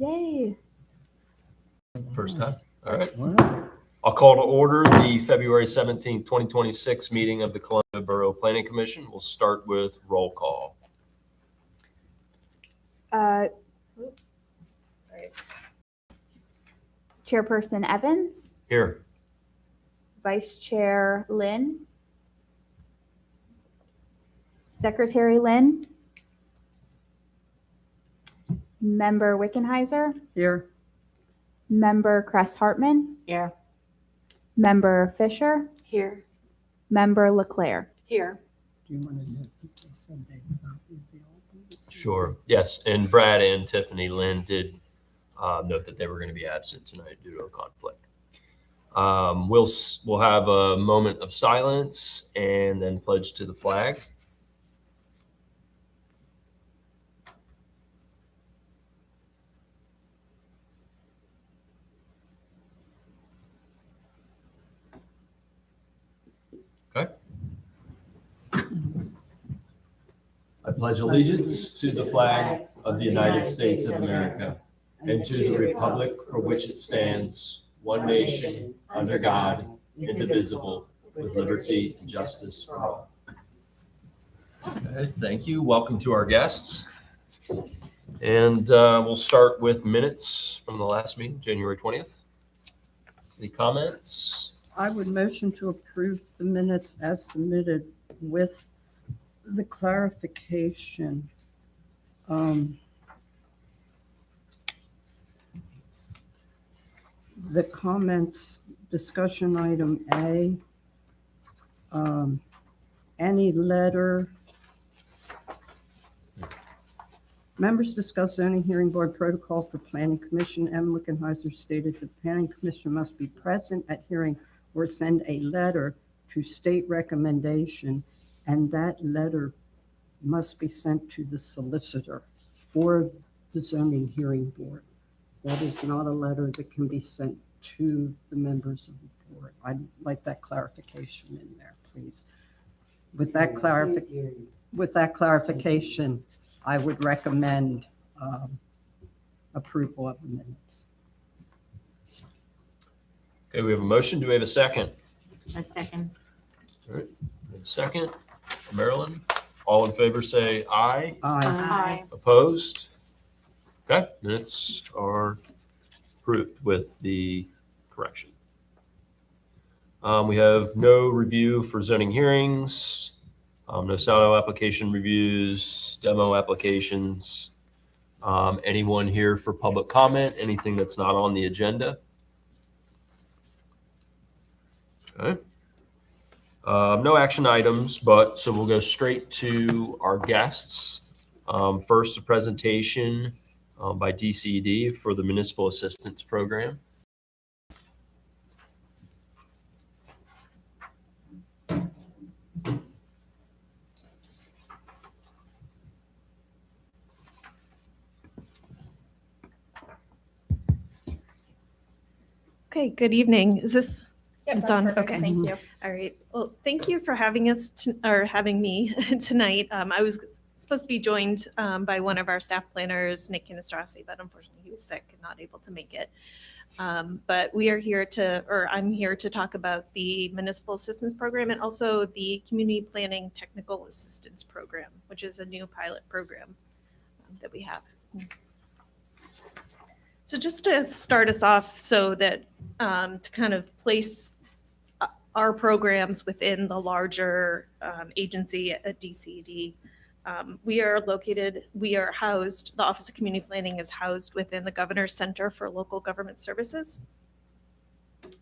Yay. First time. All right. Wow. I'll call to order the February 17th, 2026 meeting of the Columbia Borough Planning Commission. We'll start with roll call. Chairperson Evans, Here. Vice Chair Lynn, Secretary Lynn, Member Wickenheiser, Here. Member Kress Hartman, Here. Member Fisher, Here. Member Leclerc. Here. Do you want to know people said they would not be available? Sure. Yes. And Brad and Tiffany Lynn did note that they were going to be absent tonight due to a conflict. We'll have a moment of silence and then pledge to the flag. Okay. I pledge allegiance to the flag of the United States of America and to the republic for which it stands, one nation, under God, indivisible, with liberty and justice for all. Okay, thank you. Welcome to our guests. And we'll start with minutes from the last meeting, January 20th. Any comments? I would motion to approve the minutes as submitted with the clarification. The comments, discussion item A, any letter. Members discuss zoning hearing board protocol for planning commission. M. Wickenheiser stated the planning commission must be present at hearing or send a letter to state recommendation, and that letter must be sent to the solicitor for the zoning hearing board. That is not a letter that can be sent to the members of the board. I'd like that clarification in there, please. With that clarification, I would recommend approval of the minutes. Okay, we have a motion. Do we have a second? A second. All right, we have a second. Marilyn, all in favor say aye. Aye. Aye. Opposed? Okay, minutes are approved with the correction. We have no review for zoning hearings, no SALO application reviews, demo applications. Anyone here for public comment? Anything that's not on the agenda? Okay. No action items, so we'll go straight to our guests. First, a presentation by DCED for the Municipal Assistance Program. Okay, good evening. Is this, Yep, it's that's on? perfect. Okay. Thank you. All right. Well, thank you for having us having me tonight. I was supposed to be joined by one of our staff planners, Nick Canastrasi, but unfortunately he was sick and not able to make it. But I'm here to talk about the Municipal Assistance Program and also the Community Planning Technical Assistance Program, which is a new pilot program that we have. So just to start us off so that to kind of place our programs within the larger agency at DCED, we are housed, the Office of Community Planning is housed within the Governor's Center for Local Government Services.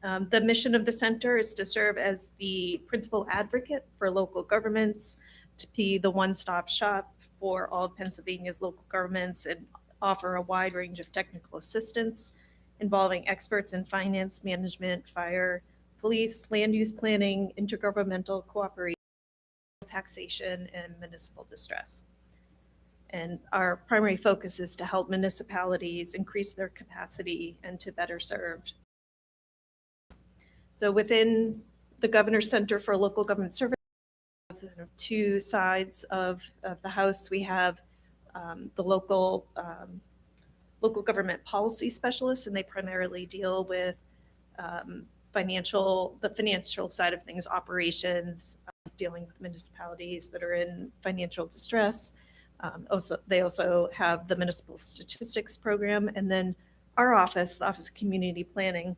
The mission of the center is to serve as the principal advocate for local governments, to be the one-stop shop for all of Pennsylvania's local governments and offer a wide range of technical assistance involving experts in finance, management, fire, police, land use planning, intergovernmental cooperation, taxation, and municipal distress. And our primary focus is to help municipalities increase their capacity and to better serve. So within the Governor's Center for Local Government Services, two sides of the house, we have the local local government policy specialists, and they primarily deal with the financial side of things, operations, dealing with municipalities that are in financial distress. They also have the municipal statistics program, and then our office, the Office of Community Planning,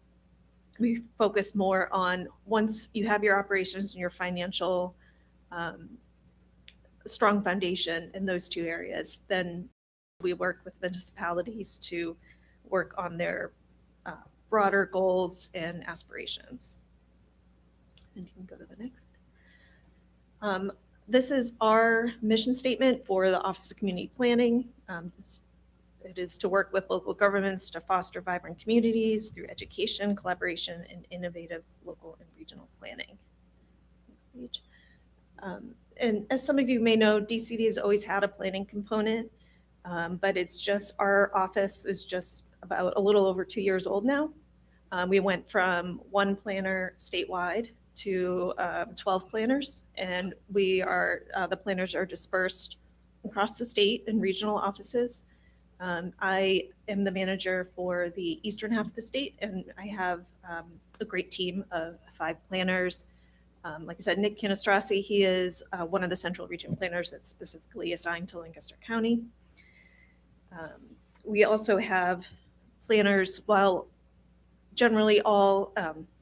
we focus more on once you have your operations and your financial strong foundation in those two areas, then we work with municipalities to work on their broader goals and aspirations. And you can go to the next. This is our mission statement for the Office of Community Planning. It is to work with local governments to foster vibrant communities through education, collaboration, and innovative local and regional planning. Next page. And as some of you may know, DCD has always had a planning component, but it's just, our office is just about a little over 2 years old now. We went from 1 planner statewide to 12 planners, and the planners are dispersed across the state in regional offices. I am the manager for the eastern half of the state, and I have a great team of 5 planners. Like I said, Nick Canastrasi, he is one of the central region planners that's specifically assigned to Lancaster County. We also have planners, while generally all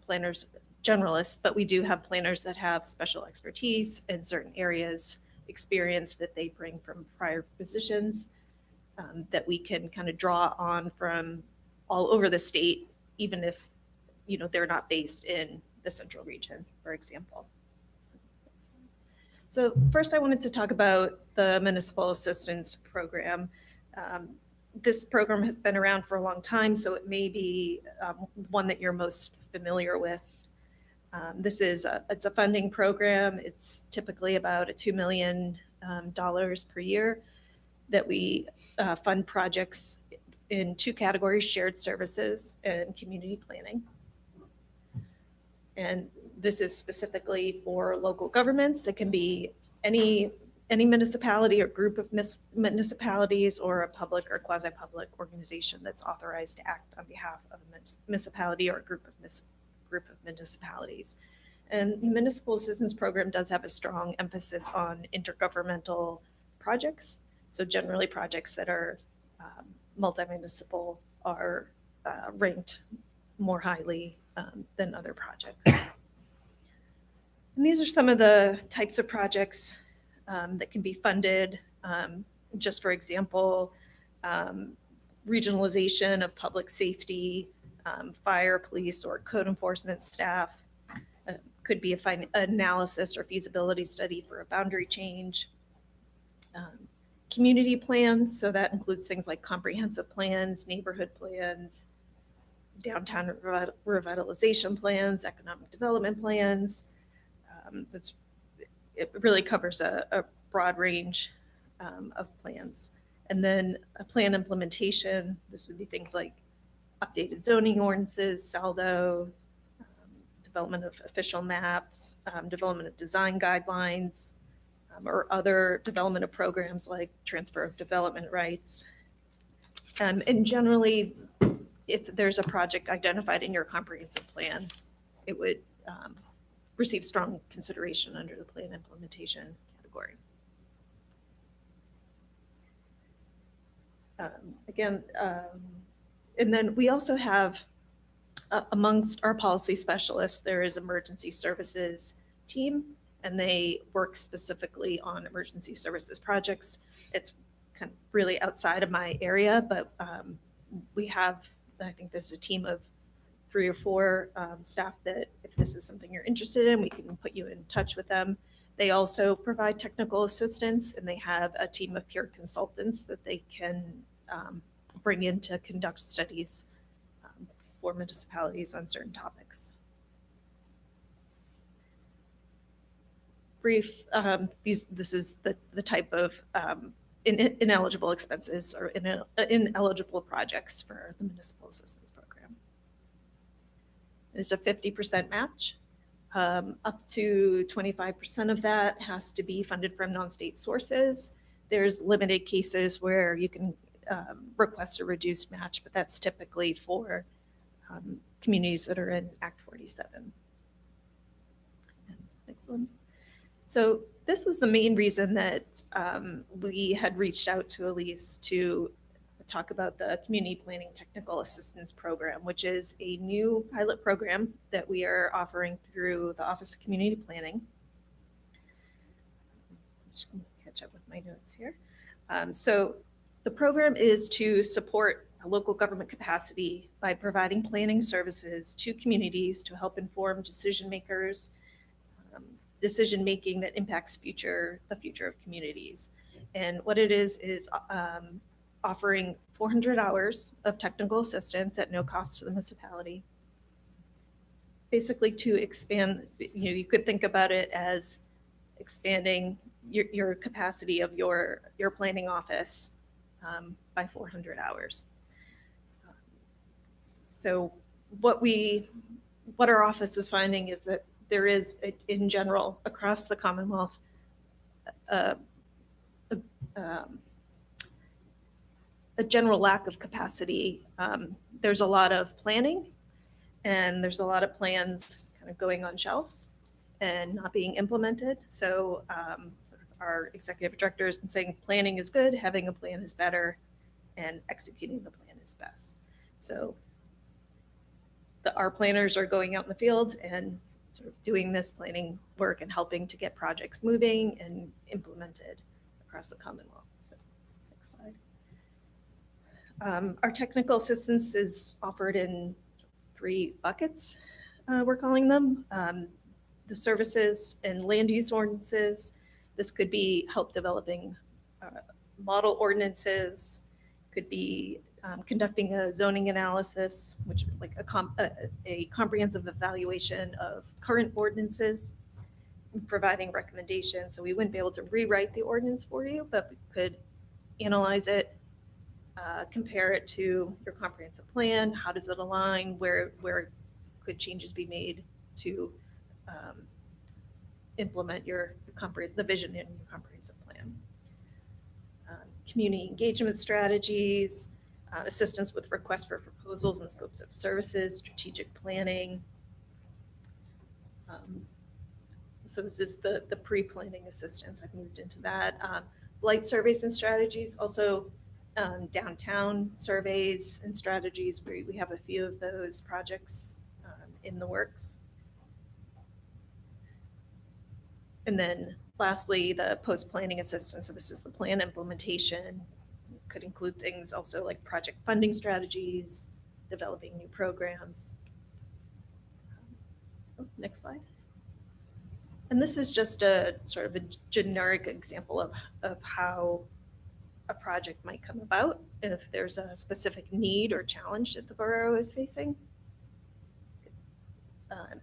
planners generalists, but we do have planners that have special expertise in certain areas, experience that they bring from prior positions, that we can kind of draw on from all over the state, even if they're not based in the central region, for example. So first I wanted to talk about the Municipal Assistance Program. This program has been around for a long time, so it may be one that you're most familiar with. It's a funding program. It's typically about $2 million per year that we fund projects in 2 categories: shared services and community planning. And this is specifically for local governments. It can be any municipality or group of municipalities, or a public or quasi-public organization that's authorized to act on behalf of a municipality or a group of municipalities. And the Municipal Assistance Program does have a strong emphasis on intergovernmental projects. So generally projects that are multi-municipal are ranked more highly than other projects. And these are some of the types of projects that can be funded. Just for example, regionalization of public safety, fire, police, or code enforcement staff. Could be an analysis or feasibility study for a boundary change. Community plans, so that includes things like comprehensive plans, neighborhood plans, downtown revitalization plans, economic development plans. It really covers a broad range of plans. And then a plan implementation, this would be things like updated zoning ordinances, SALDO, development of official maps, development of design guidelines, or other development of programs like transfer of development rights. And generally, if there's a project identified in your comprehensive plan, it would receive strong consideration under the plan implementation category. And then we also have, amongst our policy specialists, there is emergency services team, and they work specifically on emergency services projects. It's kind of really outside of my area, but we have, I think there's a team of 3 or 4 staff that if this is something you're interested in, we can put you in touch with them. They also provide technical assistance, and they have a team of peer consultants that they can bring in to conduct studies for municipalities on certain topics. Brief, this is the type of ineligible expenses or ineligible projects for the Municipal Assistance Program. It's a 50% match. Up to 25% of that has to be funded from non-state sources. There's limited cases where you can request a reduced match, but that's typically for communities that are in Act 47. Next one. So this was the main reason that we had reached out to Elise to talk about the Community Planning Technical Assistance Program, which is a new pilot program that we are offering through the Office of Community Planning. I'm just going to catch up with my notes here. So the program is to support a local government capacity by providing planning services to communities to help inform decision makers, decision-making that impacts the future of communities. And what it is offering 400 hours of technical assistance at no cost to the municipality. Basically to expand, you could think about it as expanding your capacity of your planning office by 400 hours. So what our office was finding is that there is, in general, across the Commonwealth, a general lack of capacity. There's a lot of planning, and there's a lot of plans kind of going on shelves and not being implemented. So our executive director has been saying planning is good, having a plan is better, and executing the plan is best. So our planners are going out in the field and sort of doing this planning work and helping to get projects moving and implemented across the Commonwealth. So, next slide. Our technical assistance is offered in 3 buckets, we're calling them. The services and land use ordinances. This could be help developing model ordinances, could be conducting a zoning analysis, which is like a comprehensive evaluation of current ordinances, providing recommendations. So we wouldn't be able to rewrite the ordinance for you, but we could analyze it, compare it to your comprehensive plan. How does it align? Where could changes be made to implement the vision in your comprehensive plan? Community engagement strategies, assistance with requests for proposals and scopes of services, strategic planning. So this is the pre-planning assistance. I've moved into that. Blight surveys and strategies, also downtown surveys and strategies. We have a few of those projects in the works. And then lastly, the post-planning assistance. So this is the plan implementation. Could include things also like project funding strategies, developing new programs. Next slide. And this is just a sort of a generic example of how a project might come about if there's a specific need or challenge that the borough is facing.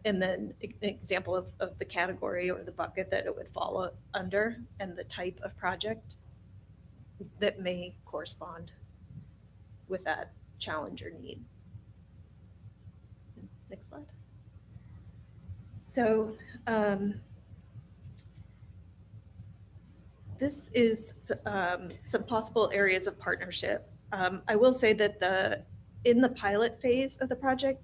And then an example of the category or the bucket that it would fall under and the type of project that may correspond with that challenge or need. Next slide. So this is some possible areas of partnership. I will say that in the pilot phase of the project,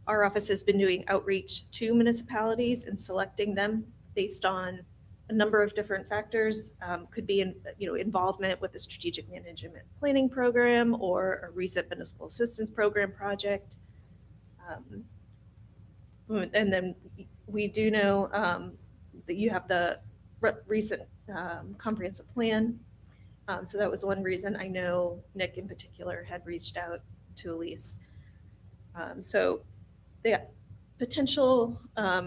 our office has been doing outreach to municipalities and selecting them based on a number of different factors. Could be involvement with the strategic management planning program or a recent municipal assistance program project. And then we do know that you have the recent comprehensive plan. So that was one reason I know Nick in particular had reached out to Elise. So the potential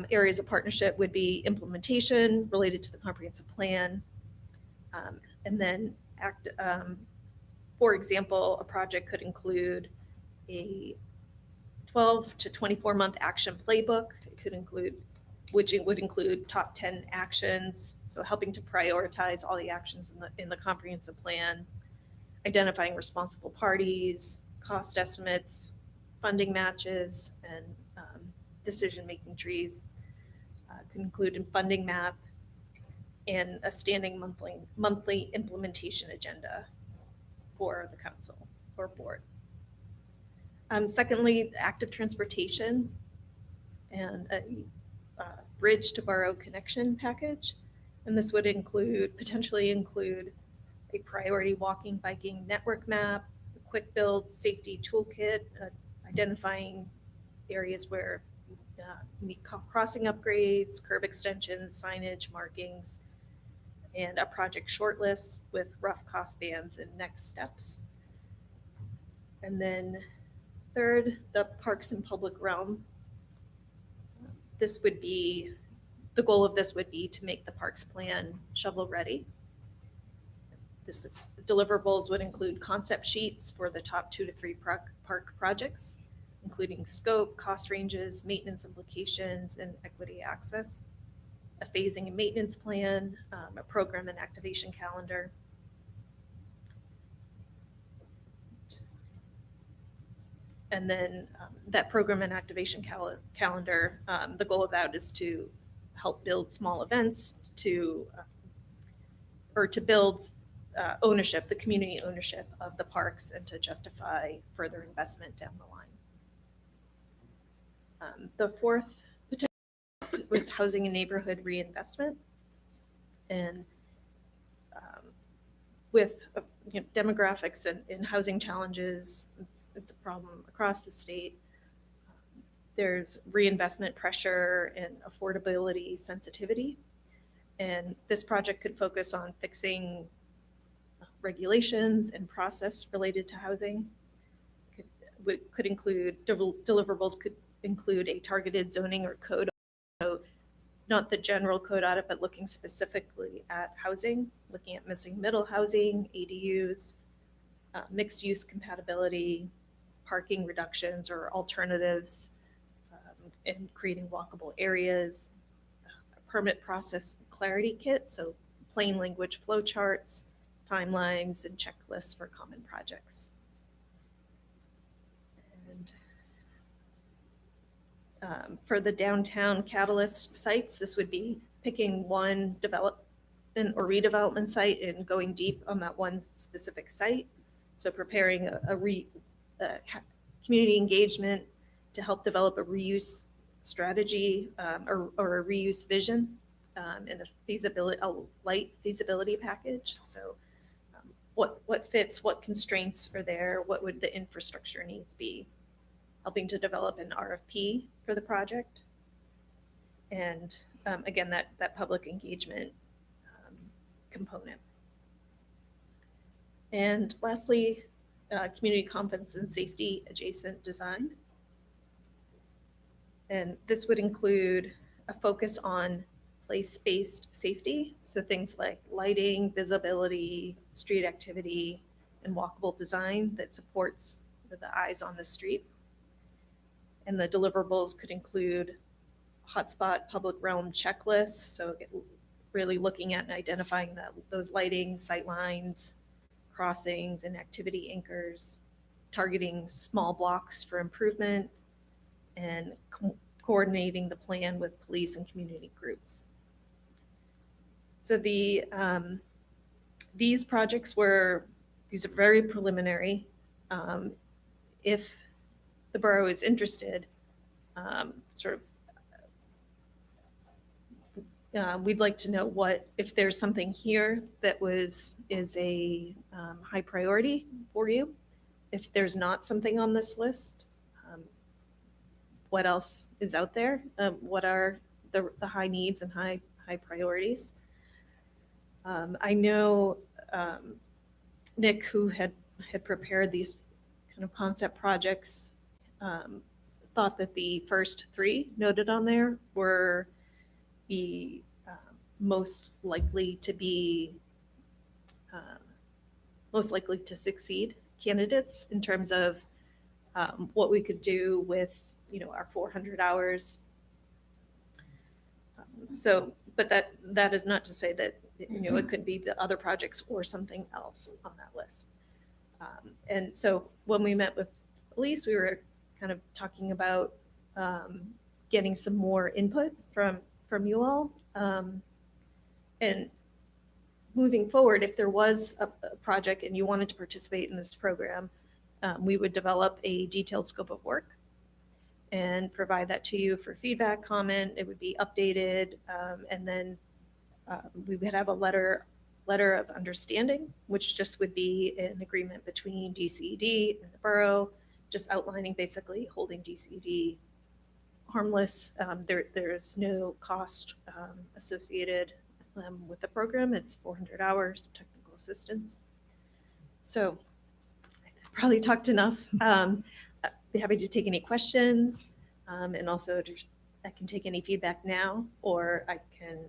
areas of partnership would be implementation related to the comprehensive plan. And then for example, a project could include a 12 to 24 month action playbook. It could include, which it would include top 10 actions. So helping to prioritize all the actions in the comprehensive plan, identifying responsible parties, cost estimates, funding matches, and decision-making trees. Could include a funding map and a standing monthly implementation agenda. for the council or board. Secondly, active transportation and a bridge to borough connection package. And this would potentially include a priority walking, biking network map, a quick build safety toolkit, identifying areas where need crossing upgrades, curb extensions, signage, markings, and a project shortlist with rough cost bands and next steps. And then third, the parks and public realm. The goal of this would be to make the parks plan shovel ready. This deliverables would include concept sheets for the top 2 to 3 park projects, including scope, cost ranges, maintenance implications, and equity access, a phasing and maintenance plan, a program and activation calendar. And then that program and activation calendar, the goal of that is to help build small events to build ownership, the community ownership of the parks, and to justify further investment down the line. The fourth was housing and neighborhood reinvestment. And with demographics and housing challenges, it's a problem across the state. There's reinvestment pressure and affordability sensitivity. And this project could focus on fixing regulations and process related to housing. Could include deliverables, could include a targeted zoning or code, so not the general code audit, but looking specifically at housing, looking at missing middle housing, ADUs, mixed use compatibility, parking reductions or alternatives, and creating walkable areas, a permit process clarity kit, so plain language flow charts, timelines, and checklists for common projects. And for the downtown catalyst sites, this would be picking one development or redevelopment site and going deep on that one specific site. So preparing a community engagement to help develop a reuse strategy or a reuse vision and a light feasibility package. So what fits, what constraints are there, what would the infrastructure needs be? Helping to develop an RFP for the project. And again, that public engagement component. And lastly, community confidence and safety adjacent design. And this would include a focus on place-based safety. So things like lighting, visibility, street activity, and walkable design that supports the eyes on the street. And the deliverables could include hotspot public realm checklists. So really looking at and identifying those lighting, sight lines, crossings, and activity anchors, targeting small blocks for improvement, and coordinating the plan with police and community groups. So these projects are very preliminary. If the borough is interested, we'd like to know if there's something here that is a high priority for you. If there's not something on this list, what else is out there? What are the high needs and high priorities? I know Nick, who had prepared these kind of concept projects, thought that the first 3 noted on there were the most likely to succeed candidates in terms of what we could do with our 400 hours. But that is not to say that it could be the other projects or something else on that list. And so when we met with Elise, we were kind of talking about getting some more input from you all. And moving forward, if there was a project and you wanted to participate in this program, we would develop a detailed scope of work and provide that to you for feedback, comment. It would be updated, and then we would have a letter of understanding, which just would be an agreement between DCED and the borough, just outlining basically holding DCED harmless. There's no cost associated with the program. It's 400 hours of technical assistance. So I probably talked enough. I'd be happy to take any questions, and also I can take any feedback now, or I can,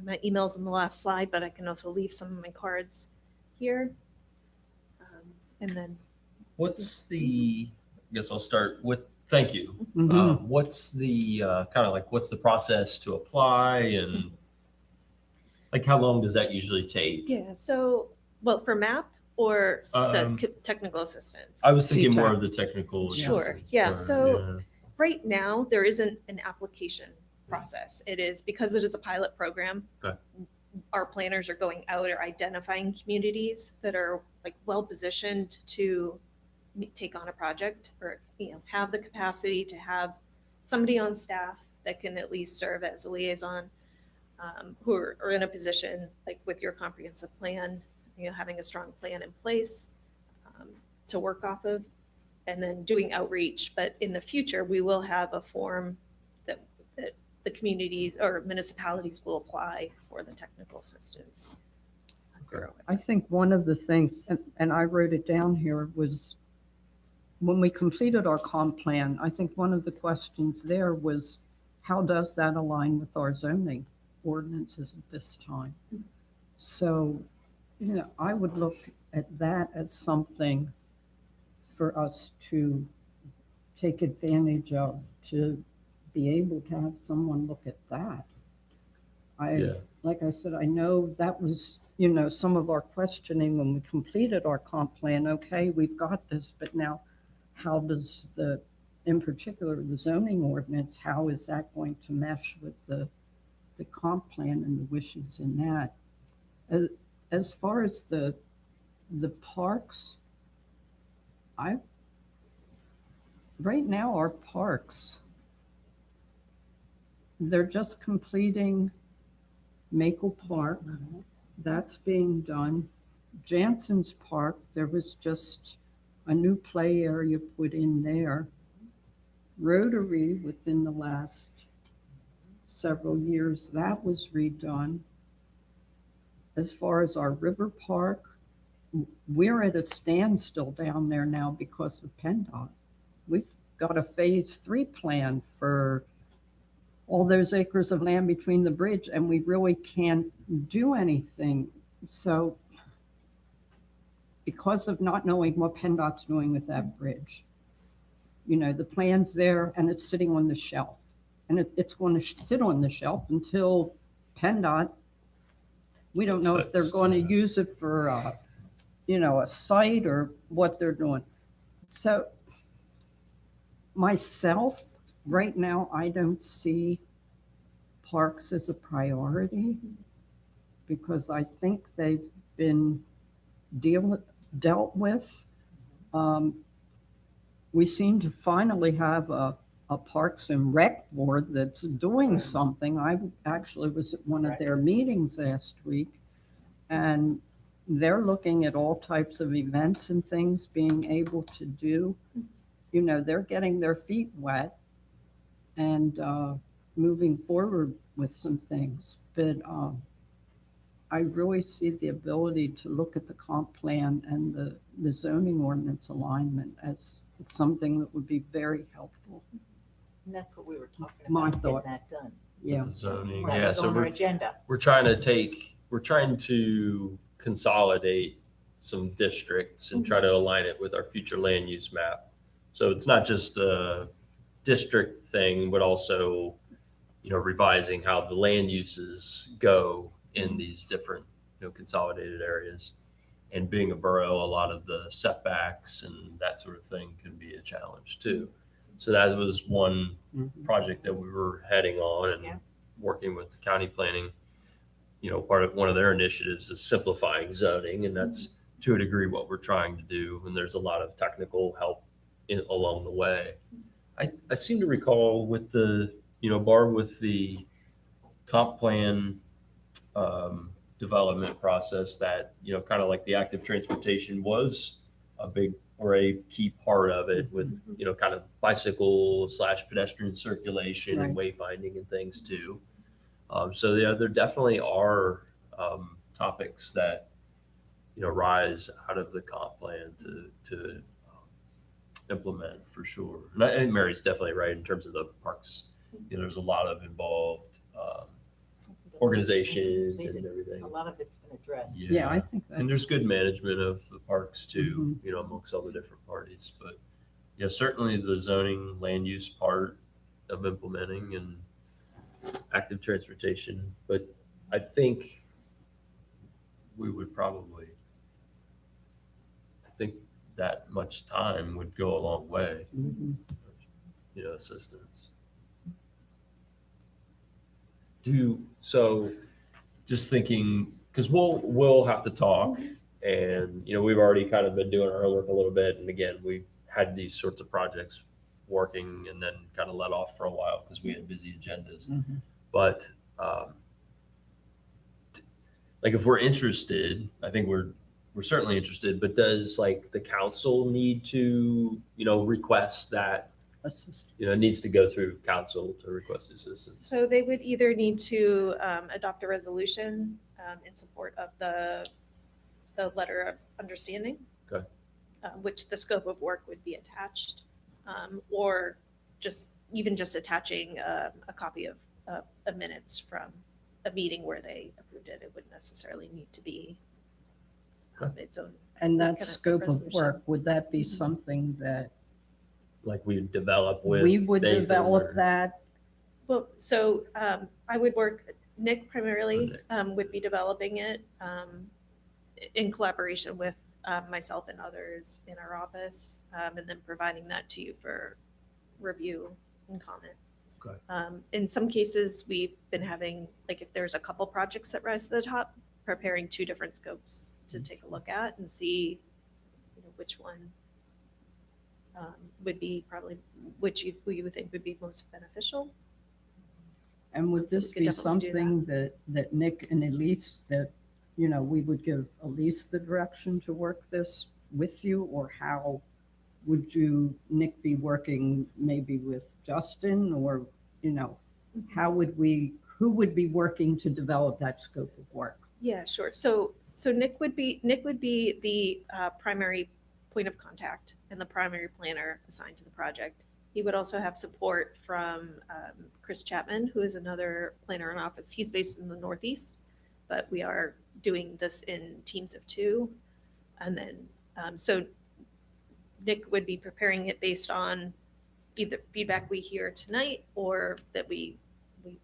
my email's on the last slide, but I can also leave some of my cards here. And then What's the, I guess I'll start with, thank you. Mhm. What's the, kind of like, what's the process to apply, and like, how long does that usually take? yeah, so, well, for MAP or the Um, technical assistance? I was thinking more CTAC. of the technical. Sure, assistance yeah, part, so right now, there isn't an application process. It is, because it is a pilot program. Okay. Our planners are going out or identifying communities that are like well-positioned to take on a project, or, have the capacity to have somebody on staff that can at least serve as a liaison, who are in a position, like with your comprehensive plan, having a strong plan in place to work off of, and then doing outreach. But in the future, we will have a form that the communities or municipalities will apply for the technical assistance. Okay. I think one of the things, and I wrote it down here, was when we completed our comp plan, I think one of the questions there was, how does that align with our zoning ordinances at this time? So, I would look at that as something for us to take advantage of, to be able to have someone look at that. Yeah. Like I said, I know that was, some of our questioning when we completed our comp plan. Okay, we've got this, but now how does in particular, the zoning ordinance, how is that going to mesh with the comp plan and the wishes in that? As far as the parks, right now our parks, they're just completing Maple Park. That's being done. Jansen's Park, there was just a new play area put in there. Rotary, within the last several years, that was redone. As far as our river park, we're at a standstill down there now because of PennDOT. We've got a phase 3 plan for all those acres of land between the bridge, and we really can't do anything. So because of not knowing what PennDOT's doing with that bridge, the plan's there and it's sitting on the shelf. And it's going to sit on the shelf until PennDOT, we don't It's know if they're fixed, going to yeah. use it for, a site or what they're doing. So myself, right now, I don't see parks as a priority because I think they've been dealt with. We seem to finally have a Parks and Rec board that's doing something. I actually was at one of their meetings last week, and they're looking at all types of events and things being able to do. They're getting their feet wet and moving forward with some things. But I really see the ability to look at the comp plan and the zoning ordinance alignment as something that would be very helpful. And that's what we were talking My about, getting thoughts. that done. Yeah. The zoning, That yeah, was so on our we're agenda. trying to consolidate some districts and try to align it with our future land use map. So it's not just a district thing, but also, revising how the land uses go in these different, consolidated areas. And being a borough, a lot of the setbacks and that sort of thing can be a challenge too. So that was one Mhm. project that we were heading on and Yeah. working with the county planning. one of their initiatives is simplifying zoning, and that's to a degree what we're trying to do. And there's a lot of technical help along the way. I seem to recall with the, Barb, with the comp plan development process that, kind of like the active transportation was a big or a key part of it with, kind of bicycle / pedestrian circulation and wayfinding and things too. So yeah, there definitely are topics that, rise out of the comp plan to implement for sure. And I think Mary's definitely right in terms of the parks. There's a lot of involved organizations and everything. A lot of it's been addressed. Yeah, I think that's. And there's good management of the parks too, amongst all the different parties. But yeah, certainly the zoning land use part of implementing and active transportation. But I think we would probably, I think that much time would go a long way, Mhm. assistance. So just thinking, because we'll have to talk, and we've already kind of been doing our homework a little bit, and again, we had these sorts of projects working and then kind of let off for a while because we had busy agendas. Mhm. But like if we're interested, I think we're certainly interested, but does like the council need to request that? Assist. It needs to go through council to request assistance. So they would either need to adopt a resolution in support of the letter of understanding, Okay. Which the scope of work would be attached, or just attaching a copy of minutes from a meeting where they approved it. It wouldn't necessarily need to be its own. And that kind of scope of resolution. work, would that be something that Like we develop with. we would Nathan develop or- that? Well, so I would work, Nick primarily Nick. would be developing it in collaboration with myself and others in our office, and then providing that to you for review and comment. Okay. In some cases, we've been having, like if there's a couple projects that rise to the top, preparing 2 different scopes to take a look at and see which one would be probably, who you would think would be most beneficial. And would So we this could be definitely do something that Nick and Elise, that, we would give Elise the direction to work this with you? Or how would Nick be working maybe with Justin, or, how would who would be working to develop that scope of work? Yeah, sure. So Nick would be the primary point of contact and the primary planner assigned to the project. He would also have support from Chris Chapman, who is another planner in office. He's based in the Northeast, but we are doing this in teams of 2. And then, so Nick would be preparing it based on either feedback we hear tonight or that we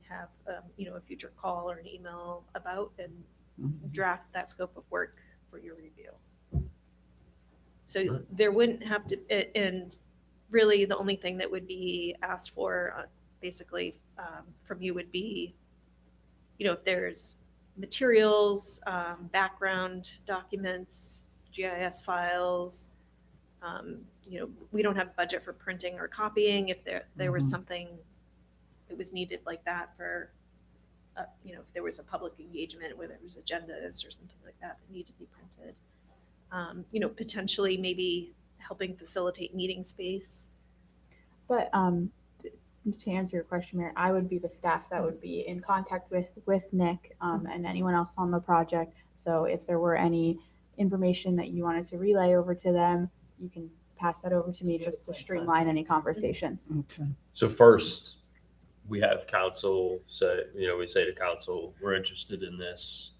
have, a future call or an email about, and draft that scope of work for your review. So Right. there wouldn't have to, and really the only thing that would be asked for basically from you would be, if there's materials, background documents, GIS files, we don't have budget for printing or copying. If there was Mhm. something that was needed like that for, if there was a public engagement where there was agendas or something like that that needed to be printed. Potentially maybe helping facilitate meeting space. But to answer your question, Mary, I would be the staff that would be in contact with Nick and anyone else on the project. So if there were any information that you wanted to relay over to them, you can pass that over to me just to streamline any conversations. Okay. So first, we have council say, we say to council, we're interested in this,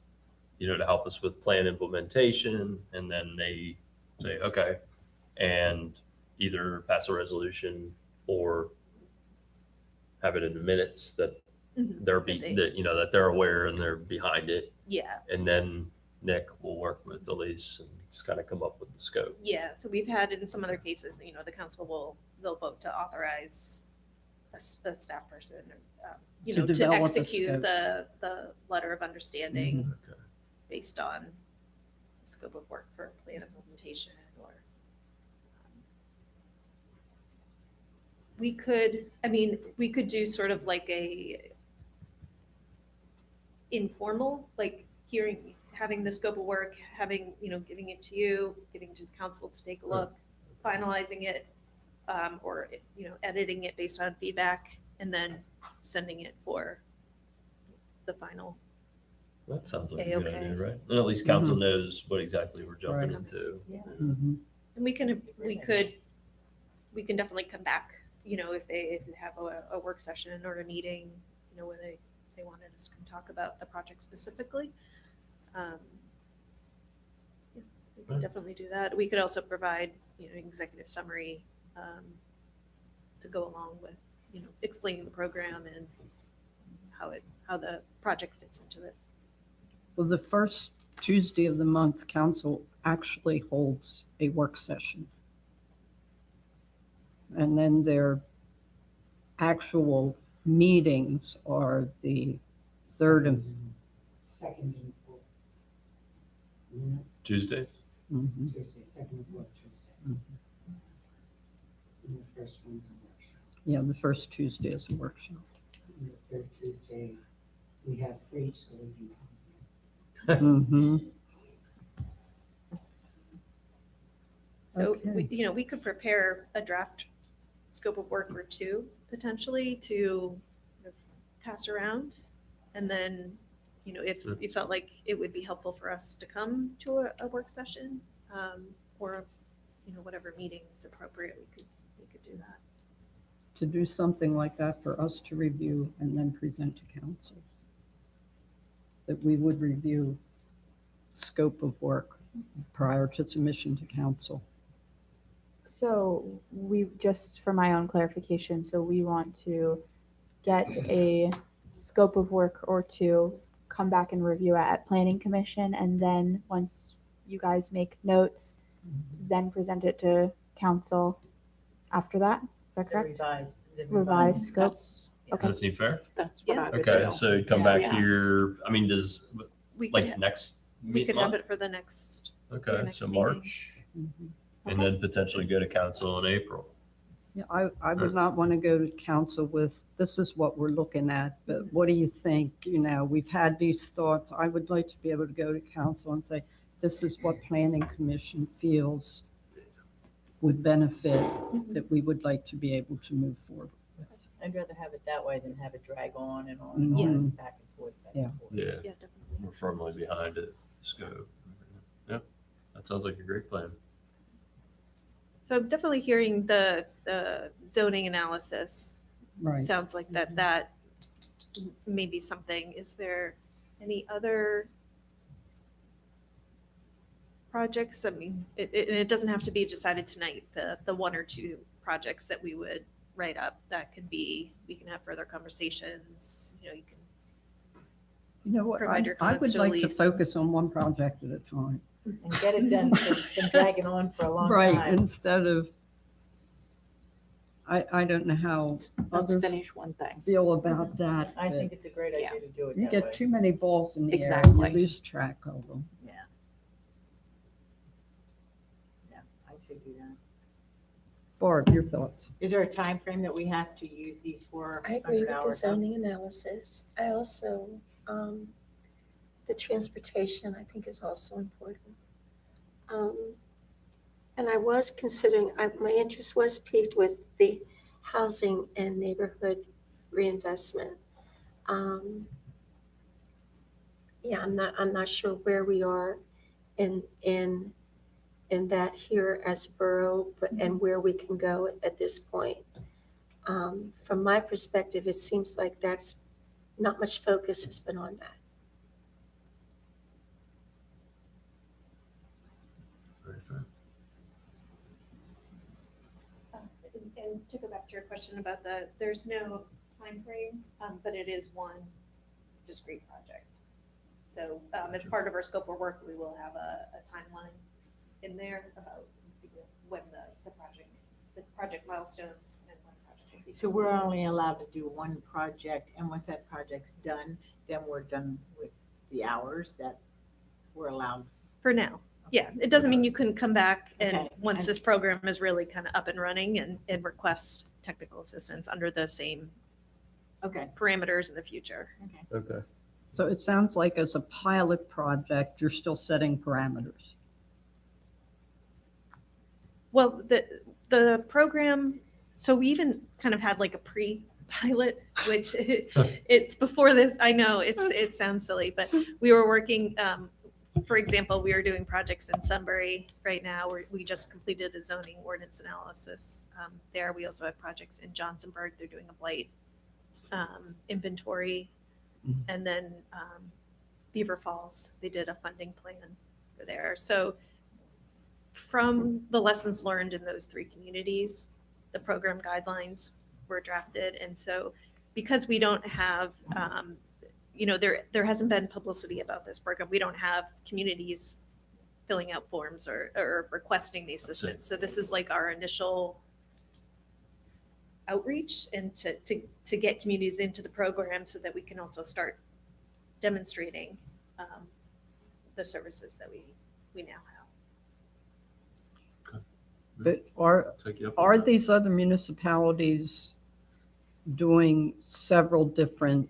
to help us with plan implementation. And then they say, okay, and either pass a resolution or have it in the minutes that that they're aware and they're behind it. Yeah. And then Nick will work with Elise and just kind of come up with the scope. Yeah, so we've had in some other cases, the council they'll vote to authorize a staff person you To know, to develop a execute scope. the letter of understanding Okay. based on scope of work for plan implementation or. We could, I mean, we could do sort of like a informal, like hearing, having the scope of work, having, you know, giving it to you, giving it to the council to take a look, finalizing it, or, you know, editing it based on feedback, and then sending it for the final. That sounds like a good A-okay. idea, right? And at least council knows what exactly we're jumping Right. into. Mhm. And we can definitely come back, you know, if they have a work session or a meeting, you know, where they wanted us to come talk about the project specifically. Yeah, we can Right. definitely do that. We could also provide, you know, executive summary to go along with, you know, explaining the program and how the project fits into it. Well, the first Tuesday of the month, council actually holds a work session. And then their actual meetings are the third and, Second and fourth. Tuesday? mhm. Tuesday, second and fourth Tuesday. Mhm. And the first one's a workshop. Yeah, the first Tuesday is a workshop. And the third Tuesday, we have free, so we can come. Mhm. So, Okay. you know, we could prepare a draft scope of work or two potentially to pass around. And then, you know, if you felt like it would be helpful for us to come to a work session, or, you know, whatever meeting is appropriate, we could do that. To do something like that for us to review and then present to council. That we would review scope of work prior to submission to council. So we, just for my own clarification, so we want to get a scope of work or two, come back and review it at planning commission, and then once you guys make notes, then present it to council after that. Is that The correct? the Revised scope. Does Okay. that seem fair? That's what what I I would Okay, do. so you'd come back Yes. here, I mean, does, We could, like, next we could have month? it for the next, Okay, next so meeting. March, Mhm. and then potentially go to council in April. Yeah, I would not want to go to council with, this is what we're looking at, but what do you think? You know, we've had these thoughts. I would like to be able to go to council and say, this is what planning commission feels would benefit, that we would like to be able to move forward with. I'd rather have it that way than have it drag on and on Mhm. and back and forth, back Yeah. and forth. Yeah, Yeah, definitely. we're firmly behind it, scope. Yep, that sounds like a great plan. So I'm definitely hearing the zoning analysis. Right. Sounds like that may be something. Is there any other projects? I mean, it doesn't have to be decided tonight, the one or two projects that we would write up, that could be, we can have further conversations, you know, you can. You know what, Provide your I would comments to like to Elise. focus on one project at a time. And get it done, because it's been dragging on for a long Right, time. instead of, I don't know how Let's others finish one thing. feel about that. I but think it's a great Yeah. idea to do it You that get way. too many balls in the air and Exactly. you lose track of them. Yeah. Yeah, I say do that. Barb, your thoughts? Is there a time frame that we have to use these for? I agree 100 with the hours? zoning analysis. I also, the transportation, I think is also important. And I was considering, my interest was piqued with the housing and neighborhood reinvestment. Yeah, I'm not sure where we are in that here as a borough, but, and where we can go at this point. From my perspective, it seems like that's, not much focus has been on that. Very fair. And to go back to your question about there's no timeframe, but it is one discrete project. So as part of our scope of work, we will have a timeline in there about when the project milestones and when the project So we're only allowed to do one project, and once that project's done, then we're done with the hours that we're allowed. For now. Yeah, it doesn't mean you couldn't come back and Okay. once this program is really kind of up and running and request technical assistance under the same Okay. parameters in the future. Okay. So it sounds like as a pilot project, you're still setting parameters. Well, the program, so we even kind of had like a pre-pilot, which it's before this, I know it sounds silly, but we were working, for example, we are doing projects in Sunbury right now. We just completed a zoning ordinance analysis there. We also have projects in Johnsonburg. They're doing a blight inventory. And then Beaver Falls, they did a funding plan for there. So from the lessons learned in those three communities, the program guidelines were drafted. And so because we don't have, there hasn't been publicity about this program. We don't have communities filling out forms or requesting the assistance. So this is like our initial outreach and to get communities into the program so that we can also start demonstrating the services that we now have. But Take you up on are that. these other municipalities doing several different,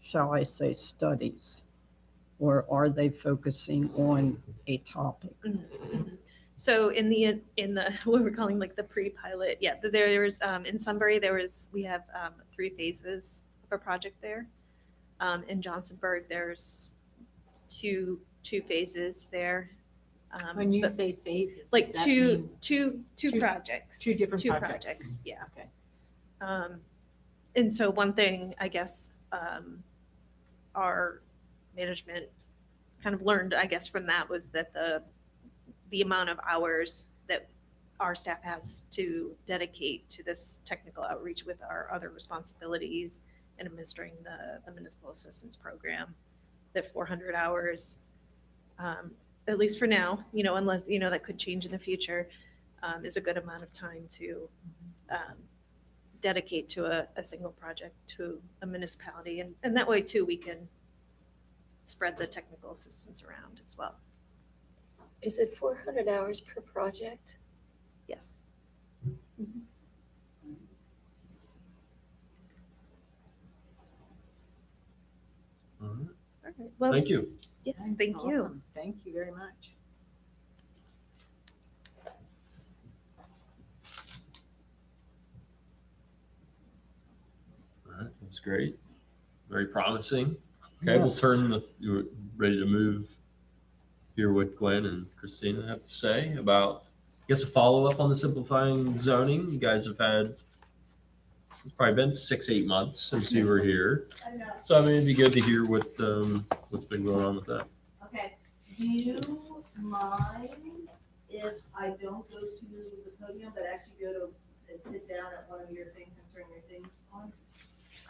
shall I say, studies? Or are they focusing on a topic? So in the what we're calling like the pre-pilot, yeah, there's in Sunbury we have 3 phases of a project there. In Johnsonburg there's two phases there. When you but say phases, like does that two mean- two projects, two different projects. yeah. Okay. And so one thing I guess our management kind of learned, I guess, from that was that the amount of hours that our staff has to dedicate to this technical outreach with our other responsibilities and administering the municipal assistance program, that 400 hours, at least for now, unless, that could change in the future, is a good amount of time to dedicate to a single project, to a municipality. And that way too, we can spread the technical assistance around as well. Is it 400 hours per project? Yes. All right. All right. Well, Thank you. yes, That's thank you. awesome. Thank you very much. All right, that's great. Very promising. Okay, we'll turn you're ready to move, hear what Gwen and Christina have to say about, I guess, a follow-up on the simplifying zoning. You guys have had, it's probably been 6-8 months since you were here. I know. So I mean, it'd be good to hear what's been going on with that. Okay, do you mind if I don't go to the podium, but actually go to and sit down at one of your things and turn your things on?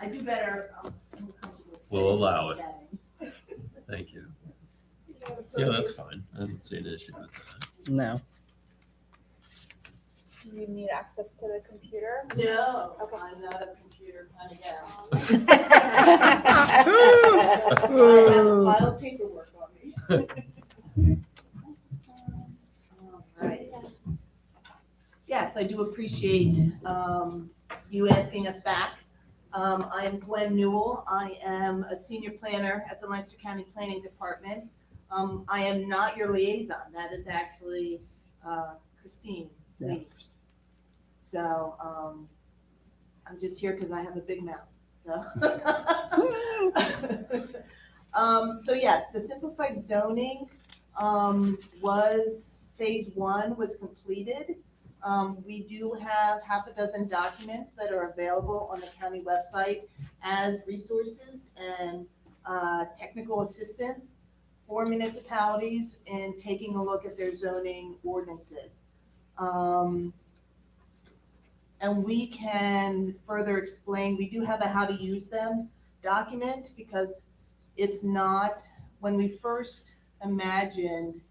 I do better, I'm comfortable. We'll sitting allow and it. chatting. Thank you. Yeah, that's fine. I don't see an issue with that. No. Do you need access to the computer? No, Okay. I'm not a computer kind of gal. Ooh. I have a pile of paperwork on me. All right. Yes, I do appreciate you asking us back. I am Gwen Newell. I am a senior planner at the Lancaster County Planning Department. I am not your liaison. That is actually Christine Lees. So I'm just here because I have a big mouth. So, so yes, the simplified zoning was phase 1 was completed. We do have half a dozen documents that are available on the county website as resources and technical assistance for municipalities in taking a look at their zoning ordinances. And we can further explain, we do have a how to use them document because it's not, when we first imagined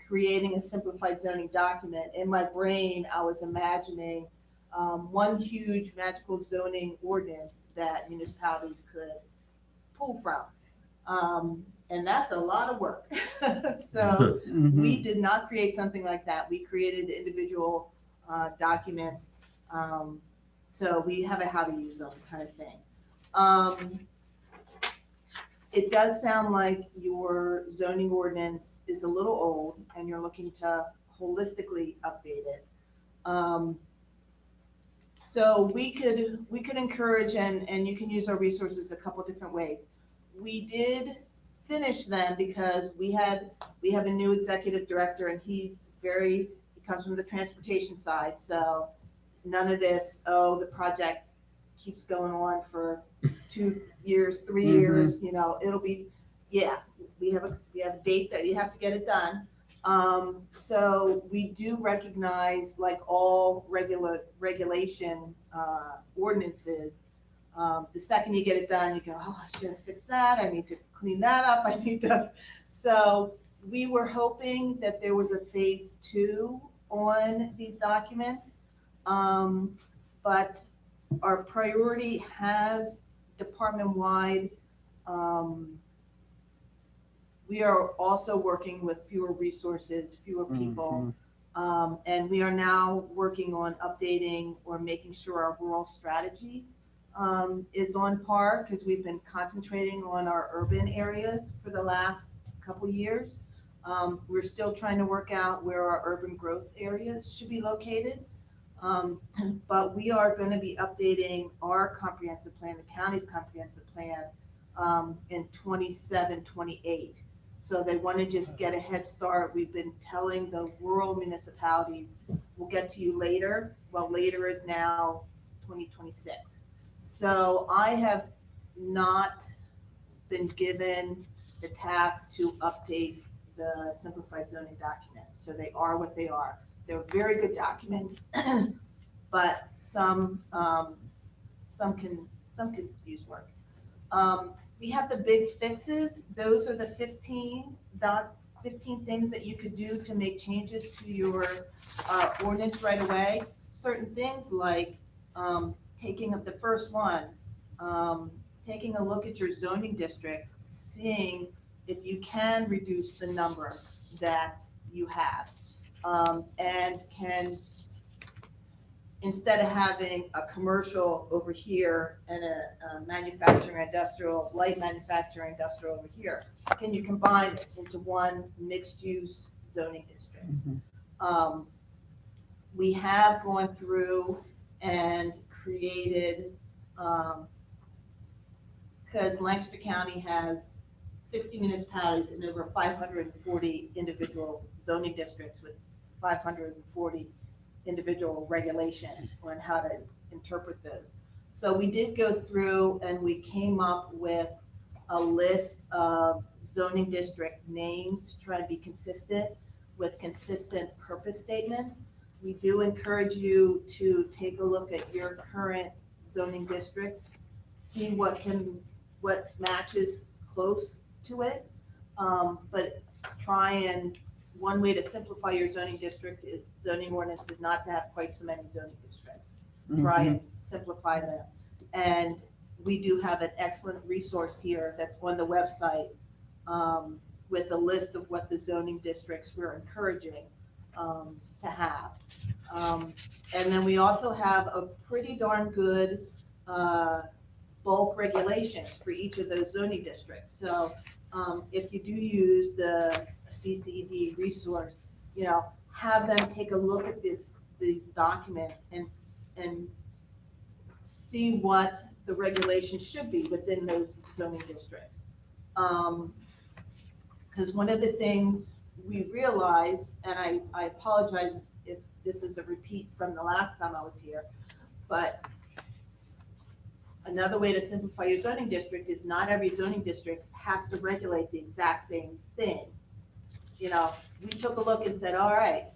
creating a simplified zoning document, in my brain, I was imagining one huge magical zoning ordinance that municipalities could pull from. And that's a lot of work. So we did not create something like that. We created individual documents. So we have a how to use them kind of thing. It does sound like your zoning ordinance is a little old and you're looking to holistically update it. So we could encourage, and you can use our resources a couple different ways. We did finish them because we have a new executive director, and he comes from the transportation side. So none of this, the project keeps going on for 2 years, 3 years, it'll be, we have a date that you have to get it done. So we do recognize, like all regulation ordinances, the second you get it done, you go, I should have fixed that. I need to clean that up. So we were hoping that there was a phase 2 on these documents. But our priority has department-wide. We are also working with fewer resources, fewer people. And we are now working on updating or making sure our rural strategy is on par, because we've been concentrating on our urban areas for the last couple years. We're still trying to work out where our urban growth areas should be located. But we are going to be updating our comprehensive plan, the county's comprehensive plan, in 27, 28. So they want to just get a head start. We've been telling the rural municipalities, we'll get to you later. Well, later is now 2026. So I have not been given the task to update the simplified zoning documents. So they are what they are. They're very good documents, but some could use work. We have the big fixes. Those are the 15 things that you could do to make changes to your ordinance right away. Certain things like taking up the first one, taking a look at your zoning districts, seeing if you can reduce the number that you have, and can, instead of having a commercial over here and a manufacturing industrial, light manufacturing industrial over here, can you combine it into one mixed use zoning district? We have gone through and created, because Lancaster County has 60 municipalities and over 540 individual zoning districts with 540 individual regulations on how to interpret those. So we did go through and we came up with a list of zoning district names to try and be consistent with consistent purpose statements. We do encourage you to take a look at your current zoning districts, see what matches close to it, but try and, one way to simplify your zoning district is zoning ordinance is not to have quite so many zoning districts. Try and simplify them. And we do have an excellent resource here that's on the website with a list of what the zoning districts we're encouraging to have. And then we also have a pretty darn good bulk regulations for each of those zoning districts. So if you do use the DCED resource, have them take a look at these documents and see what the regulations should be within those zoning districts. Because one of the things we realized, and I apologize if this is a repeat from the last time I was here, but another way to simplify your zoning district is not every zoning district has to regulate the exact same thing. We took a look and said, all right,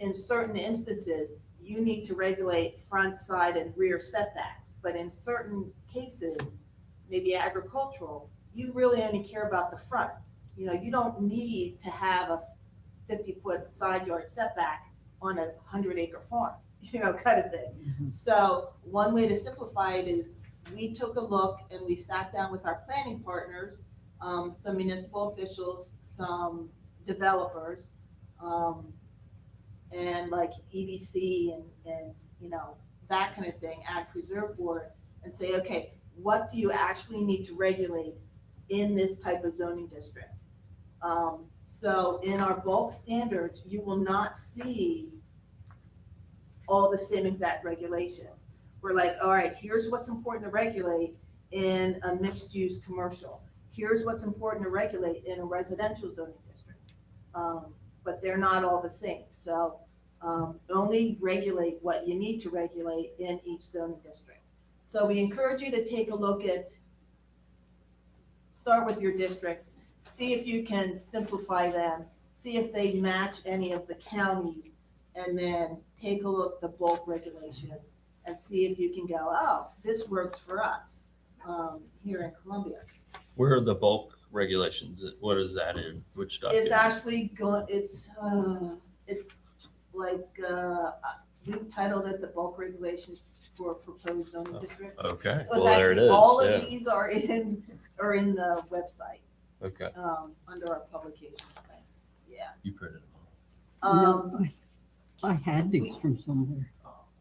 in certain instances, you need to regulate front, side, and rear setbacks. But in certain cases, maybe agricultural, you really only care about the front. You don't need to have a 50-foot side yard setback on a 100-acre farm. kind of thing. So one way to simplify it is we took a look and we sat down with our planning partners, some municipal officials, some developers, and like EDC and that kind of thing, Ag Preserve Board, and say, okay, what do you actually need to regulate in this type of zoning district? So in our bulk standards, you will not see all the same exact regulations. We're like, all right, here's what's important to regulate in a mixed use commercial. Here's what's important to regulate in a residential zoning district. But they're not all the same. So only regulate what you need to regulate in each zoning district. So we encourage you to take a look at, start with your districts, see if you can simplify them, see if they match any of the counties, and then take a look at the bulk regulations and see if you can go, oh, this works for us here in Columbia. Where are the bulk regulations? What is that in? Which document? It's actually it's like, we've titled it the bulk regulations for proposed zoning districts. Okay, So well, it's there it actually, is. all of Yeah. these are in the website, Okay, under our publications thing. Yeah. you printed them. I had these from somewhere.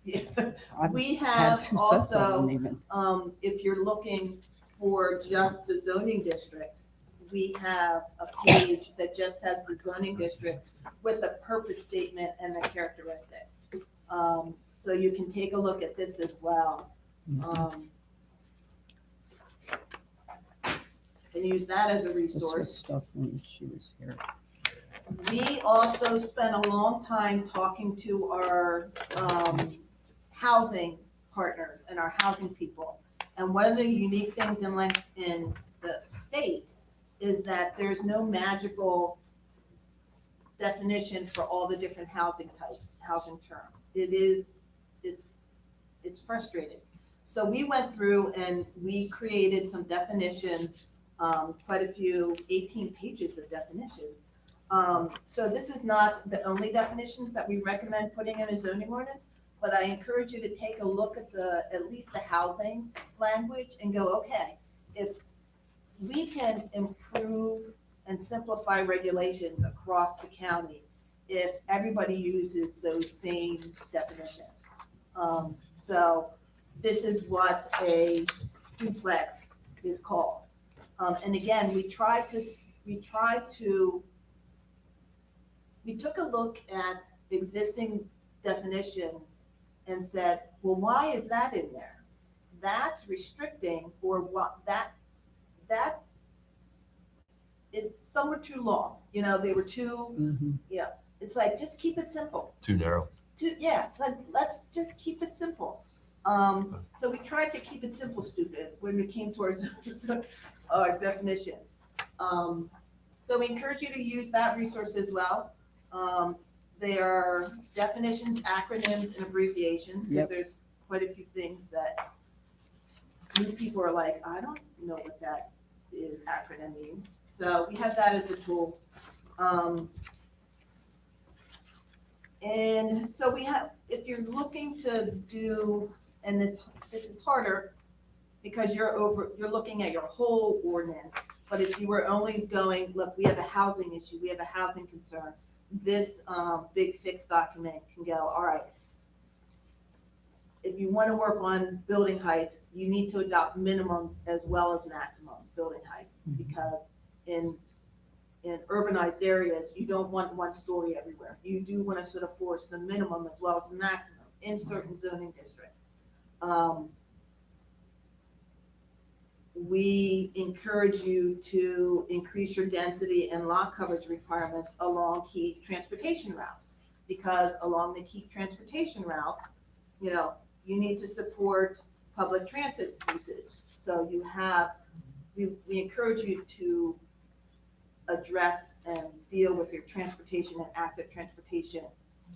Yeah. I've We had have 2 sets of also, them even. if you're looking for just the zoning districts, we have a page that just has the zoning districts with a purpose statement and the characteristics. So you can take a look at this as well. And use that as a This was resource. stuff when she was here. We also spent a long time talking to our housing partners and our housing people. And one of the unique things in the state is that there's no magical definition for all the different housing types, housing terms. It's frustrating. So we went through and we created some definitions, quite a few, 18 pages of definitions. So this is not the only definitions that we recommend putting in a zoning ordinance, but I encourage you to take a look at at least the housing language and go, okay, if we can improve and simplify regulations across the county, if everybody uses those same definitions. So this is what a duplex is called. And again, we took a look at existing definitions and said, well, why is that in there? That's restricting, or what some were too long, they were too, it's like, just keep it simple. Too narrow. Let's just keep it simple. So we tried to keep it simple, stupid, when we came towards our definitions. So we encourage you to use that resource as well. There are definitions, acronyms, and abbreviations, because Yep. there's quite a few things that new people are like, I don't know what that acronym means. So we have that as a tool. And so we have, if you're looking to do, and this is harder because you're looking at your whole ordinance, but if you were only going, look, we have a housing issue, we have a housing concern, this big fixed document can go, all right, if you want to work on building heights, you need to adopt minimums as well as maximum building heights, because in urbanized areas, you don't want one story everywhere. You do want to sort of force the minimum as well as the maximum in certain zoning districts. We encourage you to increase your density and lot coverage requirements along key transportation routes, because along the key transportation routes, you need to support public transit usage. So we encourage you to address and deal with your transportation and active transportation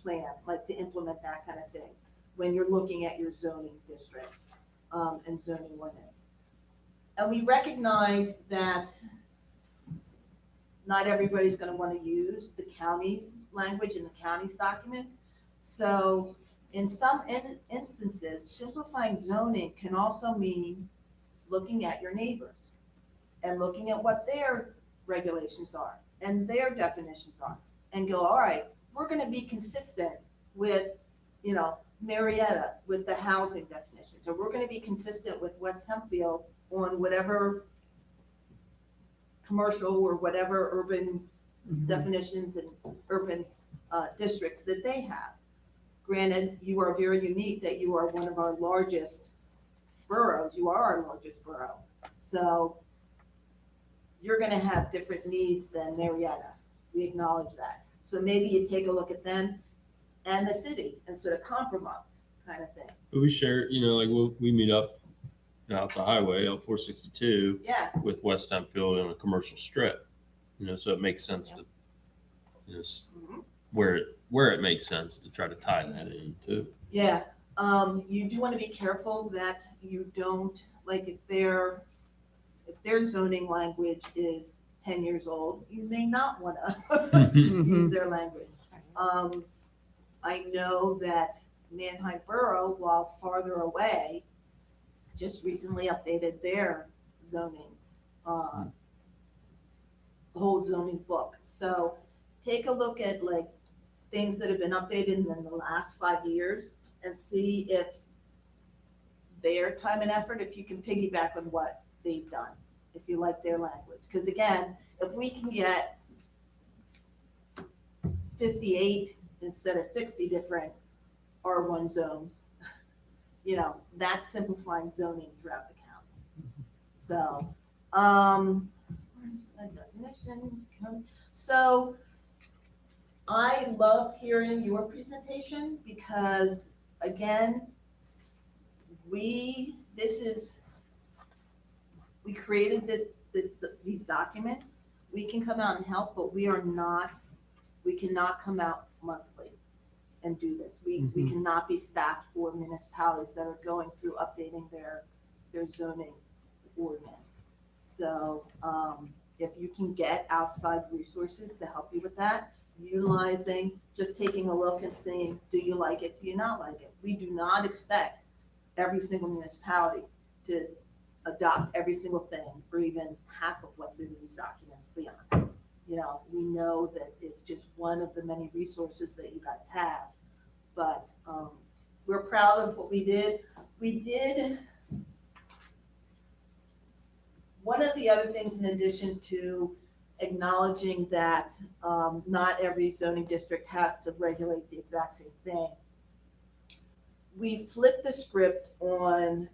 plan, like to implement that kind of thing when you're looking at your zoning districts and zoning ordinance. And we recognize that not everybody's going to want to use the county's language and the county's documents. So in some instances, simplifying zoning can also mean looking at your neighbors and looking at what their regulations are and their definitions are, and go, all right, we're gonna be consistent with, you know, Marietta with the housing definitions, or we're gonna be consistent with West Hempfield on whatever commercial or whatever urban definitions and urban districts that they have. Granted, you are very unique that you are one of our largest boroughs. You are our largest borough. So you're gonna have different needs than Marietta. We acknowledge that. So maybe you take a look at them and the city and sort of compromise kind of thing. But we share, you know, like we meet up out the highway, out 462, Yeah, with West Hempfield on a commercial strip. You know, so it makes sense to, you know, Mhm. where it makes sense to try to tie that in too. yeah. You do want to be careful that you don't, like if their zoning language is 10 years old, you may not want to use their language. I know that Manheim Borough, while farther away, just recently updated their zoning, whole zoning book. So take a look at like things that have been updated in the last 5 years and see if their time and effort, if you can piggyback on what they've done, if you like their language. Because again, if we can get 58 instead of 60 different R1 zones, you know, that's simplifying zoning throughout the county. So, where's my definitions? So I loved hearing your presentation because again, we created these documents. We can come out and help, but we cannot come out monthly and do this. We cannot be staffed for municipalities that are going through updating their zoning ordinance. So, if you can get outside resources to help you with that, utilizing, just taking a look and saying, do you like it, do you not like it? We do not expect every single municipality to adopt every single thing or even half of what's in these documents, to be honest. You know, we know that it's just one of the many resources that you guys have, but we're proud of what we did. One of the other things in addition to acknowledging that not every zoning district has to regulate the exact same thing, we flipped the script on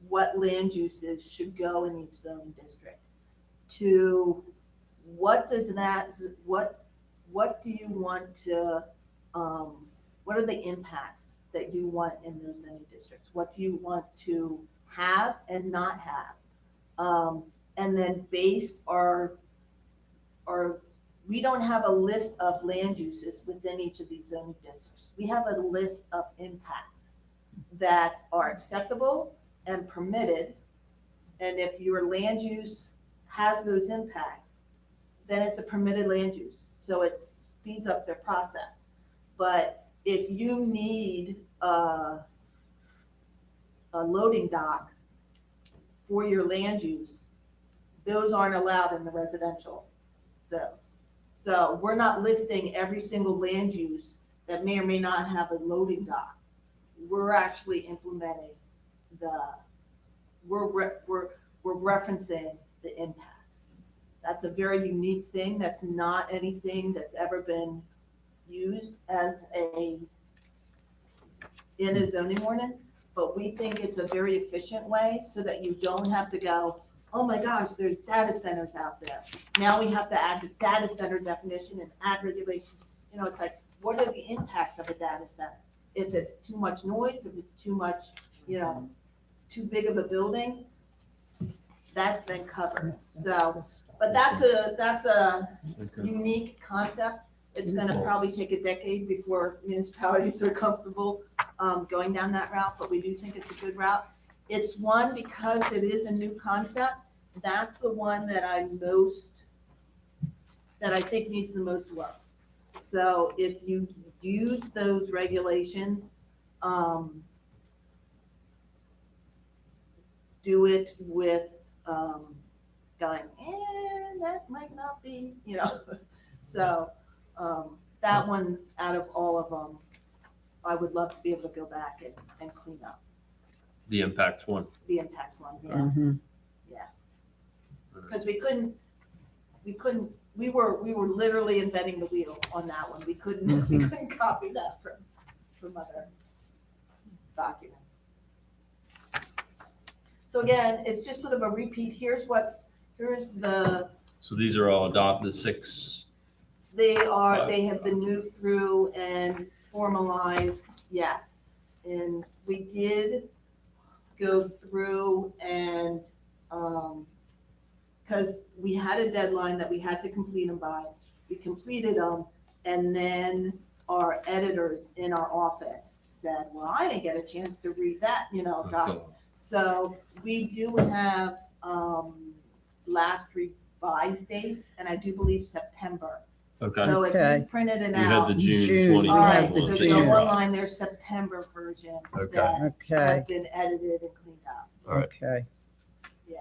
what land uses should go in each zoning district to what do you want to, what are the impacts that you want in those zoning districts? What do you want to have and not have? And then based we don't have a list of land uses within each of these zoning districts. We have a list of impacts that are acceptable and permitted. And if your land use has those impacts, then it's a permitted land use. So it speeds up their process. But if you need a loading dock for your land use, those aren't allowed in the residential zones. So we're not listing every single land use that may or may not have a loading dock. We're actually implementing we're referencing the impacts. That's a very unique thing. That's not anything that's ever been used in a zoning ordinance, but we think it's a very efficient way so that you don't have to go, oh my gosh, there's data centers out there. Now we have to add the data center definition and add regulations. You know, it's like, what are the impacts of a data center? If it's too much noise, if it's too much, you know, too big of a building, that's then covered. So, but that's a unique concept. It's gonna probably take a decade before municipalities are comfortable going down that route, but we do think it's a good route. It's one, because it is a new concept, that's the one that I think needs the most work. So if you use those regulations do it with, going, that might not be, So, that one, out of all of them, I would love to be able to go back and clean up The impact one. the impacts one, yeah. Mhm. Because we were literally inventing the wheel on that one. We couldn't copy that from other documents. So again, it's just sort of a repeat. Here's the, So these are all adopted 6. they have been moved through and formalized, yes. And we did go through and, because we had a deadline that we had to complete them by. We completed them, and then our editors in our office said, well, I didn't get a chance to read that, doc. So we do have last revised dates, and I do believe September. Okay. So if Okay. you printed it You had the out, June June. 20. all right, the so June. go online, there's September versions Okay. that Okay, have been edited and cleaned up. All right. okay. Yeah.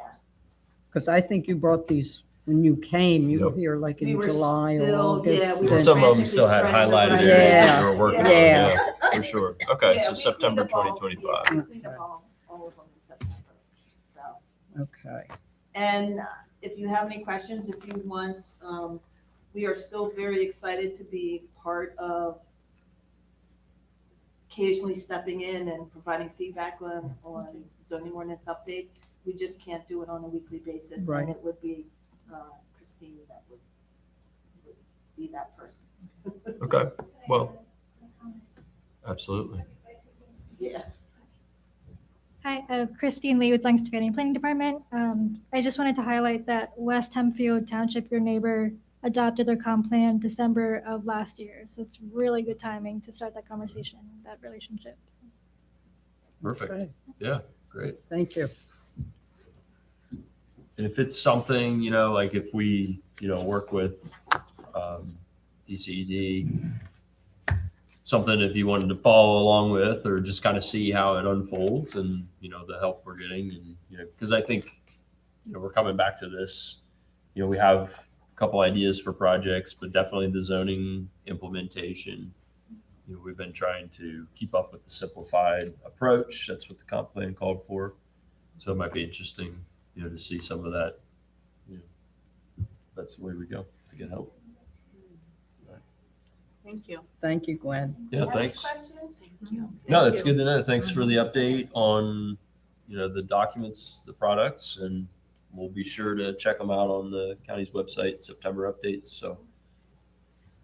Because I think you brought these, when you came, you were Yep. here like We in were July or still- yeah, August. we were and- Some of them frantically still had spreading the highlighted word. areas that Yeah. you were working Yeah. on. Yeah, for sure. Okay, Yeah, so we September cleaned up all- 2025. Yeah, we cleaned up all of them in September. So, Okay, and if you have any questions, if you want, we are still very excited to be part of occasionally stepping in and providing feedback on zoning ordinance updates. We just can't do it on a weekly basis. Right. And it would be Christine that would be that person. Okay, well, absolutely. Yeah. Hi, Christine Lee with Lancaster County Planning Department. I just wanted to highlight that West Hempfield Township, your neighbor, adopted their comp plan December of last year. So it's really good timing to start that conversation, that relationship. Perfect. okay, Yeah, great. thank you. And if it's something, like if we, work with DCED, something if you wanted to follow along with or just kind of see how it unfolds and, the help we're getting and, because I think, we're coming back to this, we have a couple ideas for projects, but definitely the zoning implementation. We've been trying to keep up with the simplified approach. That's what the comp plan called for. So it might be interesting, to see some of that. That's the way we go to get help. Thank you. Thank you, Gwen. Yeah, Have any thanks. questions? Thank you. No, that's good to know. Thanks for the update on, the documents, the products, and we'll be sure to check them out on the county's website, September updates. So,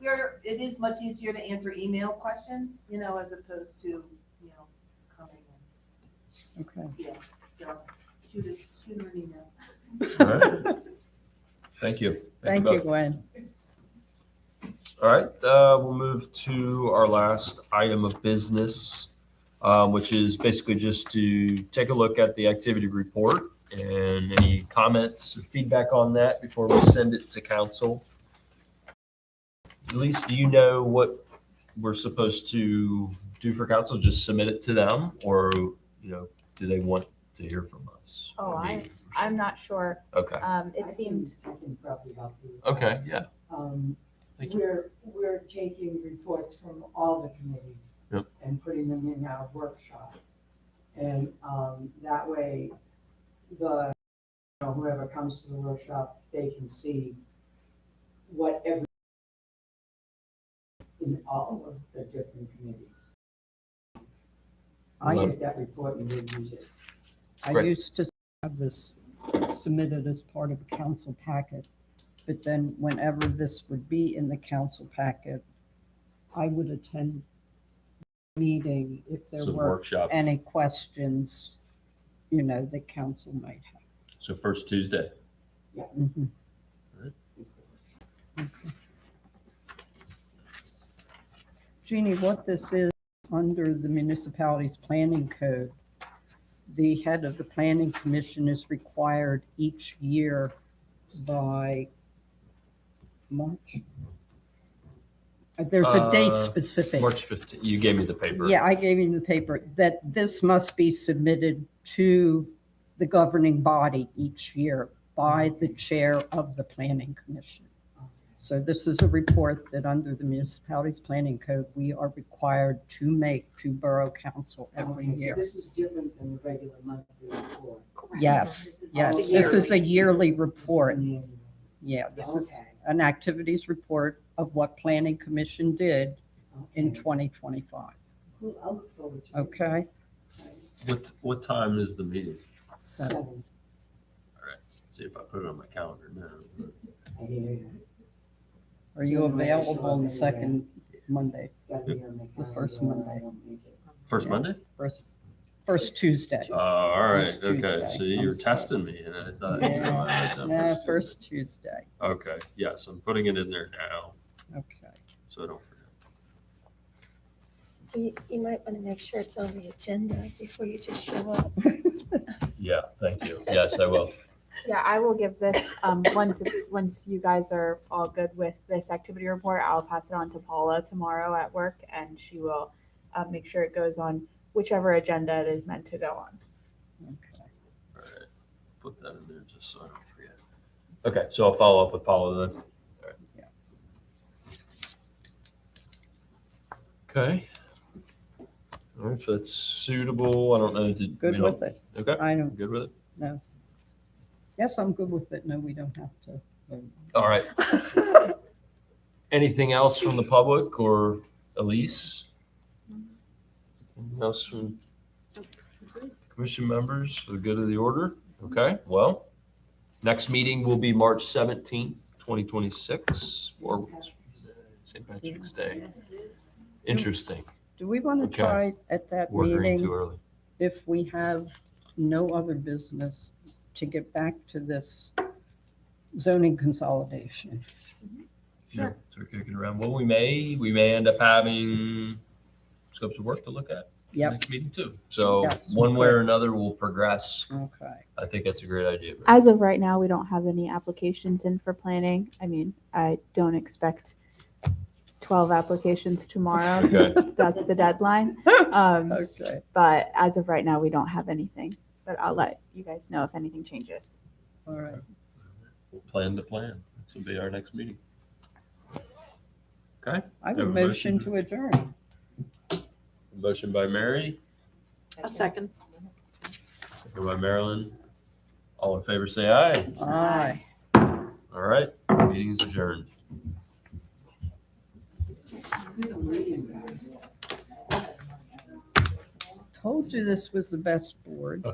It is much easier to answer email questions, as opposed to, coming in. Okay. So shoot her an email. all right. Thank you. Thank both. you, Gwen. All right, we'll move to our last item of business, which is basically just to take a look at the activity report and any comments or feedback on that before we send it to council. Elise, do you know what we're supposed to do for council? Just submit it to them, or do they want to hear from us? Oh, Or me? I'm not sure. Okay. It seemed, I can probably help you. Okay. Yeah. Thank you. We're taking reports from all the committees. Yep. And putting them in our workshop. And that way, whoever comes to the workshop, they can see what every in all of the different committees. I I, take that report and we'll use it. I Great. used to have this submitted as part of a council packet, but then whenever this would be in the council packet, I would attend the meeting if there So were workshop. any questions, the council might have. So first Tuesday. Mhm. Is the workshop. Jeannie, what this is, under the municipality's planning code, the head of the planning commission is required each year by March. There's a date Uh, specific. March 15th. You gave me the paper. Yeah, I gave you the paper, that this must be submitted to the governing body each year by the chair of the planning commission. So this is a report that under the municipality's planning code, we are required to make to borough council every Okay, so year. this is different than the regular monthly report. Yes, yes, It's a this is a yearly report. This is an annual. Yeah, this is Okay, an activities report of what planning commission did in okay. 2025. Cool, I'll look forward to it. Okay? What time is the meeting? So, 7, See if I put it on my calendar now. I hear you. are you available on the second Monday, It's gotta be on my The first calendar or Monday. I don't make it. First Yeah. Monday? first Tuesday? All right. First Okay. Tuesday. See, I'm you're sorry. testing me, and I thought. Yeah, first Tuesday. Okay. Yes, I'm putting it in there now, Okay. so I don't forget. You might want to make sure it's on the agenda before you just show up. Yeah. Thank you. Yes, I will. Yeah, I will give this, once you guys are all good with this activity report, I'll pass it on to Paula tomorrow at work, and she will make sure it goes on whichever agenda it is meant to go on. Okay. All right. Put that in there just so I don't forget. Okay. So I'll follow up with Paula then. All right. Yeah. Okay. All right. If that's suitable, I don't know. Good with it. Okay. I don't, Good with it. yes, I'm good with it. No, we don't have to vote. All right. Anything else from the public or Elise? Anything else from commission members for the good of the order? Okay, well, next meeting will be March 17th, 2026, or St. Patrick's Day. Interesting. Do we want to Okay. try at that We're agreeing too meeting, early. if we have no other business, to get back to this zoning consolidation? Sure. So we're kicking around. Well, we may end up having scopes of work to look at. Yep. Next meeting too. So Yes, one way okay. or another, we'll progress. Okay. I think that's a great idea. As of right now, we don't have any applications in for planning. I mean, I don't expect 12 applications tomorrow. Okay. That's the deadline. Okay. But as of right now, we don't have anything. But I'll let you guys know if anything changes. All right. We'll plan to plan. This will be our next meeting. Okay. I have Have a a motion motion? to adjourn. Motion by Mary, A second. second by Marilyn. All in favor, say aye. Aye. All right, meeting is adjourned. Told you this was the best board.